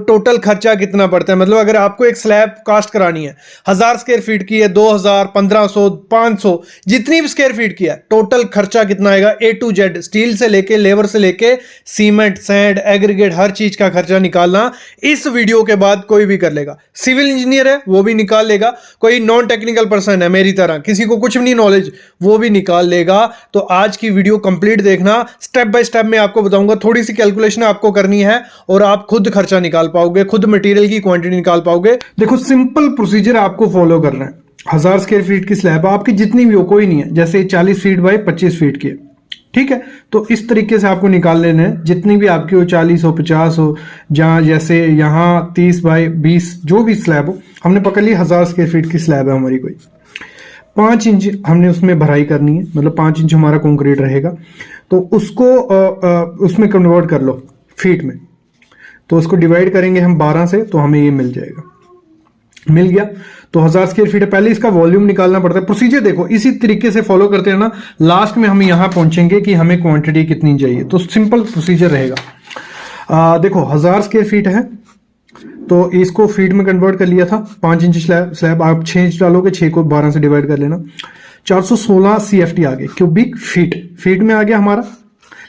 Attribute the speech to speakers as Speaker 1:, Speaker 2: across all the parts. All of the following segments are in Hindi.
Speaker 1: टोटल खर्चा कितना पड़ता है। मतलब अगर आपको एक स्लैब कास्ट करानी है 1000 स्क्वायर फीट की है, 2000, 1500, 500, जितनी भी स्क्वायर फीट की है, टोटल खर्चा कितना आएगा A to Z, स्टील से लेके लेबर से लेके सीमेंट, सैंड, एग्रीगेट, हर चीज का खर्चा निकालना इस वीडियो के बाद कोई भी कर लेगा। सिविल इंजीनियर है वो भी निकाल लेगा, कोई नॉन टेक्निकल पर्सन है मेरी तरह, किसी को कुछ भी नहीं नॉलेज, वो भी निकाल लेगा। तो आज की वीडियो कंप्लीट देखना, स्टेप बाय स्टेप मैं आपको बताऊंगा, थोड़ी सी कैलकुलेशन आपको करनी है और आप खुद खर्चा निकाल पाओगे, खुद मटेरियल की क्वांटिटी निकाल पाओगे। देखो सिंपल प्रोसीजर आपको फॉलो करना है। 1000 स्क्वायर फीट की स्लैब आपकी जितनी भी हो, कोई नहीं है, जैसे 40 फीट बाय 25 फीट की है, ठीक है। तो इस तरीके से आपको निकाल लेना है, जितनी भी आपकी हो, 40 हो, 50 हो, जहां जैसे यहाँ 30 बाय 20 जो भी स्लैब हो, हमने पकड़ ली 1000 स्क्वायर फीट की स्लैब है हमारी, कोई 5 इंच हमने उसमें भराई करनी है, मतलब 5 इंच हमारा कंक्रीट रहेगा। तो उसको उसमें कन्वर्ट कर लो फीट में, तो उसको डिवाइड करेंगे हम 12 से, तो हमें ये मिल जाएगा। मिल गया। तो 1000 स्क्वायर फीट है, पहले इसका वॉल्यूम निकालना पड़ता है। प्रोसीजर देखो इसी तरीके से फॉलो करते हैं ना, लास्ट में हम यहां पहुंचेंगे कि हमें क्वांटिटी कितनी चाहिए। तो सिंपल प्रोसीजर रहेगा। देखो 1000 स्क्वायर फीट है, तो इसको फीट में कन्वर्ट कर लिया था। 5 इंच स्लैब आप 6 इंच डालोगे, 6 को 12 से डिवाइड कर लेना, 416 CFT आ गए, क्यूबिक फीट में आ गया हमारा।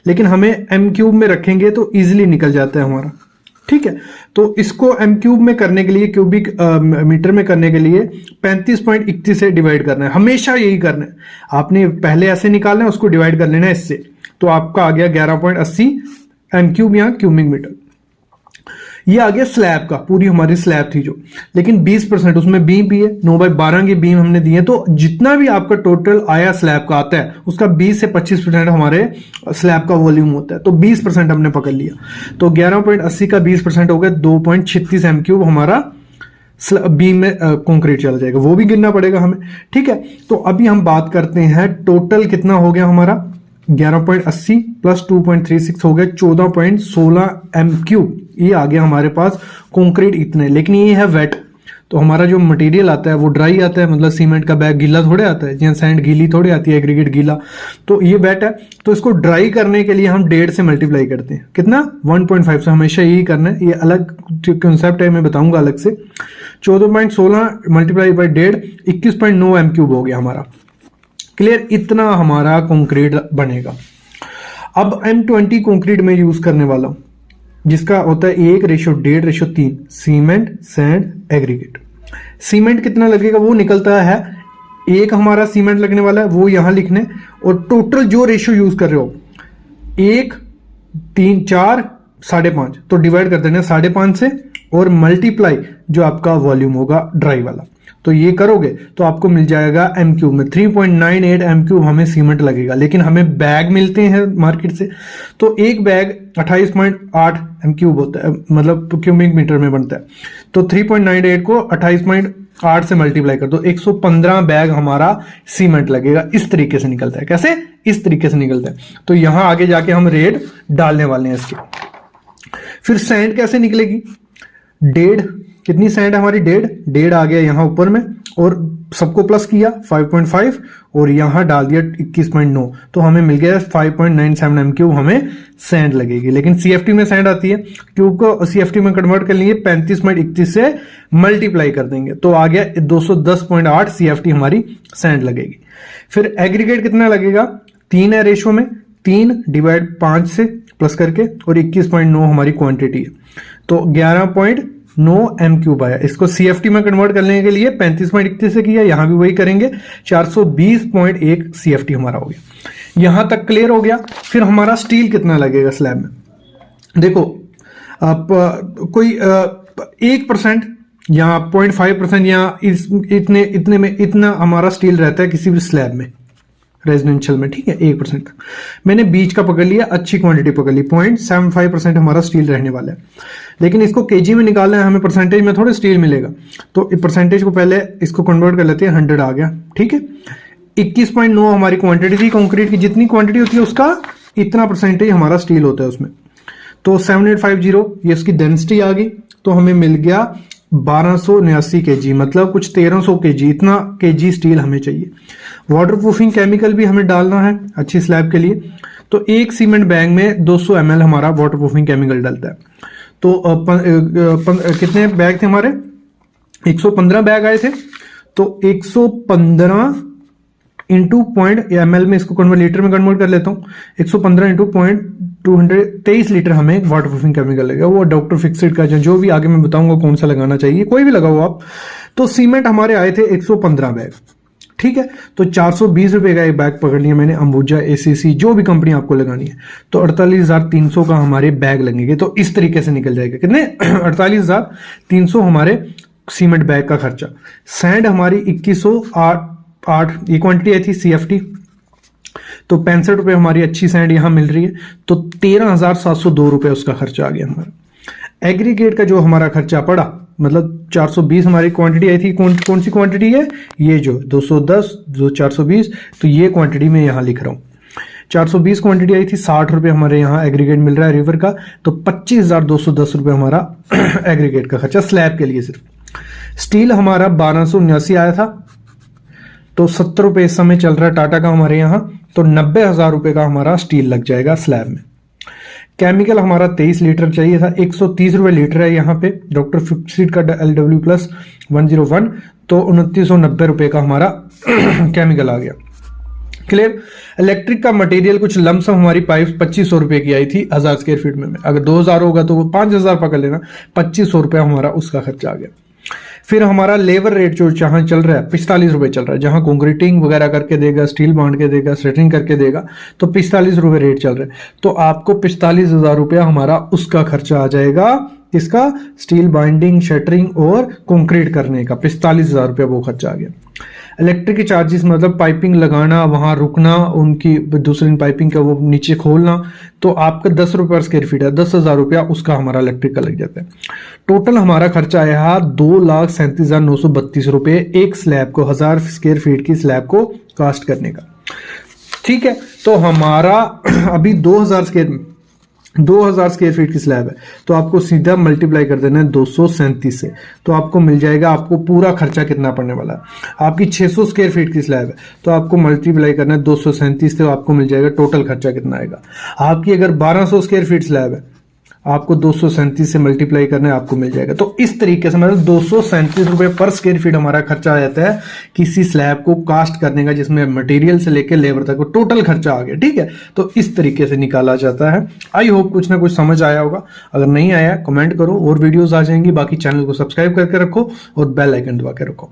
Speaker 1: लेकिन हमें M क्यूब में रखेंगे तो इजिली निकल जाता है हमारा, ठीक है। तो इसको M क्यूब में करने के लिए, क्यूबिक मीटर में करने के लिए 35.31 से डिवाइड करना है, हमेशा यही करना है। आपने पहले ऐसे निकालना है, उसको डिवाइड कर लेना है इससे, तो आपका आ गया 11.80 M क्यूब या क्यूबिक मीटर। ये आ गया स्लैब का, पूरी हमारी स्लैब थी जो, लेकिन 20% उसमें बीम भी है, 9/12 की बीम हमने दी है। तो जितना भी आपका टोटल आया स्लैब का आता है, उसका 20 से 25% हमारे स्लैब का वॉल्यूम होता है। तो 20% हमने पकड़ लिया, तो 11.80 का 20% हो गया 2.36 M क्यूब हमारा बीम में कंक्रीट चला जाएगा, वो भी गिनना पड़ेगा हमें, ठीक है। तो अभी हम बात करते हैं टोटल कितना हो गया हमारा, 11.80 प्लस 2.36 हो गया 14.16 M क्यूब। ये आ गया हमारे पास कंक्रीट इतने, लेकिन ये है वेट। तो हमारा जो मटेरियल आता है वो ड्राई आता है, मतलब सीमेंट का बैग गीला थोड़े आता है, जहाँ सैंड गीली थोड़े आती है, एग्रीगेट गीला। तो ये वेट है, तो इसको ड्राई करने के लिए हम 1.5 से मल्टीप्लाई करते हैं, कितना 1.5 से, हमेशा यही करना है। ये अलग कंसेप्ट है, मैं बताऊंगा अलग से। 14.16 मल्टीप्लाई बाई 1.5, 21.9 M क्यूब हो गया हमारा। क्लियर, इतना हमारा कंक्रीट बनेगा। अब M20 कंक्रीट में यूज करने वाला हूं, जिसका होता है 1:1.5:3 सीमेंट, सैंड, एग्रीगेट। सीमेंट कितना लगेगा वो निकलता है, एक हमारा सीमेंट लगने वाला है, वो यहां लिखने, और टोटल जो रेशियो यूज कर रहे हो 1, 3, 4, 5.5, तो डिवाइड कर देना 5.5 से, और मल्टीप्लाई जो आपका वॉल्यूम होगा ड्राई वाला, तो ये करोगे तो आपको मिल जाएगा M क्यूब में 3.98 M क्यूब हमें सीमेंट लगेगा। लेकिन हमें बैग मिलते हैं मार्केट से, तो एक बैग 28.8 M क्यूब होता है, मतलब क्यूबिक मीटर में बनता है। तो 3.98 को 28.8 से मल्टीप्लाई कर दो, 115 बैग हमारा सीमेंट लगेगा। इस तरीके से निकलता है। कैसे? इस तरीके से निकलता है। तो यहां आगे जाके हम रेट डालने वाले हैं इसके। फिर सैंड कैसे निकलेगी, 1.5, कितनी सैंड है हमारी, 1.5 आ गया यहां ऊपर में, और सबको प्लस किया 5.5, और यहां डाल दिया 21.9, तो हमें मिल गया 5.97 M क्यूब हमें सैंड लगेगी। लेकिन CFT में सैंड आती है, क्यूब को CFT में कन्वर्ट कर लेंगे, 35.31 से मल्टीप्लाई कर देंगे, तो आ गया 210.8 CFT हमारी सैंड लगेगी। फिर एग्रीगेट कितना लगेगा, 3 है रेशो में, 3 डिवाइड 5 से प्लस करके, और 21.9 हमारी क्वांटिटी है, तो 11.9 M क्यूब आया। इसको CFT में कन्वर्ट करने के लिए 35.31 से किया, यहां भी वही करेंगे, 420.1 CFT हमारा हो गया। यहां तक क्लियर हो गया। फिर हमारा स्टील कितना लगेगा स्लैब में, देखो आप कोई 1% या 0.5% या इतने में इतना हमारा स्टील रहता है किसी भी स्लैब में, रेजिडेंशियल में, ठीक है, 1% तक। मैंने बीच का पकड़ लिया, अच्छी क्वांटिटी पकड़ ली, 0.75% हमारा स्टील रहने वाला है। लेकिन इसको केजी में निकालना है हमें, परसेंटेज में थोड़े स्टील मिलेगा, तो परसेंटेज को पहले इसको कन्वर्ट कर लेते हैं, 100 आ गया, ठीक है। 21.9 हमारी क्वांटिटी थी कंक्रीट की, जितनी क्वांटिटी होती है उसका इतना परसेंटेज हमारा स्टील होता है उसमें। तो 7850 ये उसकी डेंसिटी आ गई, तो हमें मिल गया 1289 kg, मतलब कुछ 1300 kg, इतना kg स्टील हमें चाहिए। वाटर प्रूफिंग केमिकल भी हमें डालना है अच्छी स्लैब के लिए, तो एक सीमेंट बैग में 200 ml हमारा वाटर प्रूफिंग केमिकल डलता है। तो कितने बैग थे हमारे, 115 बैग आए थे। तो 115 इंटू पॉइंट ml में, इसको कन्वर्ट लीटर में कन्वर्ट कर लेता हूं। 115 इंटू पॉइंट 223 लीटर हमें वाटर प्रूफिंग केमिकल लगेगा। वो डॉक्टर फिक्सिड का जो भी आगे मैं बताऊंगा कौन सा लगाना चाहिए, कोई भी लगाओ आप। तो सीमेंट हमारे आए थे 115 बैग, ठीक है। तो 420 रुपए का एक बैग पकड़ लिया मैंने, अंबुजा, एसीसी, जो भी कंपनी आपको लगानी है। तो 48,300 का हमारे बैग लगेंगे। तो इस तरीके से निकल जाएगा कितने 48,300 हमारे सीमेंट बैग का खर्चा। सैंड हमारी 2108 ये क्वांटिटी आई थी CFT। तो 65 रुपए हमारी अच्छी सैंड यहां मिल रही है। तो 13,702 रुपए उसका खर्चा आ गया हमारा। एग्रीगेट का जो हमारा खर्चा पड़ा, मतलब 420 हमारी क्वांटिटी आई थी। कौन सी क्वांटिटी है ये, जो 210 जो 420, तो ये क्वांटिटी मैं यहां लिख रहा हूं। 420 क्वांटिटी आई थी, 60 रुपए हमारे यहाँ एग्रीगेट मिल रहा है रिवर का। तो 25,210 रुपए हमारा एग्रीगेट का खर्चा स्लैब के लिए सिर्फ। स्टील हमारा 1279 आया था। तो 70 रुपए इस समय चल रहा है टाटा का हमारे यहाँ। तो 90,000 रुपए का हमारा स्टील लग जाएगा स्लैब में। केमिकल हमारा 23 लीटर चाहिए था, 130 रुपए लीटर है यहाँ पे डॉक्टर फिक्सिड का LW+101। तो 2990 रुपए का हमारा केमिकल आ गया। क्लियर। इलेक्ट्रिक का मटेरियल कुछ लमसम हमारी पाइप 2500 रुपए की आई थी 1000 स्क्वायर फीट में। अगर 2000 होगा तो वो 5000 पकड़ लेना, 2500 रुपया हमारा उसका खर्चा आ गया। फिर हमारा लेबर रेट जो जहां चल रहा है 45 रुपए चल रहा है, जहां कंक्रीटिंग वगैरह करके देगा, स्टील बांध के देगा, सेटरिंग करके देगा, तो 45 रुपए रेट चल रहा है। तो आपको 45,000 रुपया हमारा उसका खर्चा आ जाएगा। किसका, स्टील बाइंडिंग, शटरिंग और कंक्रीट करने का 45,000 रुपया वो खर्चा आ गया। इलेक्ट्रिक के चार्जेस मतलब पाइपिंग लगाना, वहां रुकना, उनकी दूसरी पाइपिंग का वो नीचे खोलना, तो आपका 10 रुपये पर स्क्वायर फीट है, 10,000 रुपया उसका हमारा इलेक्ट्रिक का लग जाता है। टोटल हमारा खर्चा आया 2,37,932 रुपये एक स्लैब को, 1000 स्क्वायर फीट की स्लैब को कास्ट करने का। ठीक है, तो हमारा अभी 2000 स्क्वायर फीट की स्लैब है, तो आपको सीधा मल्टीप्लाई कर देना है 237 से, तो आपको मिल जाएगा आपको पूरा खर्चा कितना पड़ने वाला है। आपकी 600 स्क्वायर फीट की स्लैब है, तो आपको मल्टीप्लाई करना है 237 से, तो आपको मिल जाएगा टोटल खर्चा कितना आएगा। आपकी अगर 1200 स्क्वायर फीट स्लैब है, आपको 237 से मल्टीप्लाई करना है, आपको मिल जाएगा। तो इस तरीके से मतलब 237 रुपए पर स्क्वायर फीट हमारा खर्चा आ जाता है किसी स्लैब को कास्ट करने का, जिसमें मटेरियल से लेकर लेबर तक टोटल खर्चा आ गया। ठीक है, तो इस तरीके से निकाला जाता है। आई होप कुछ ना कुछ समझ आया होगा। अगर नहीं आया कमेंट करो, और वीडियोस आ जाएंगी। बाकी चैनल को सब्सक्राइब करके रखो और बेल आइकन दबा के रखो।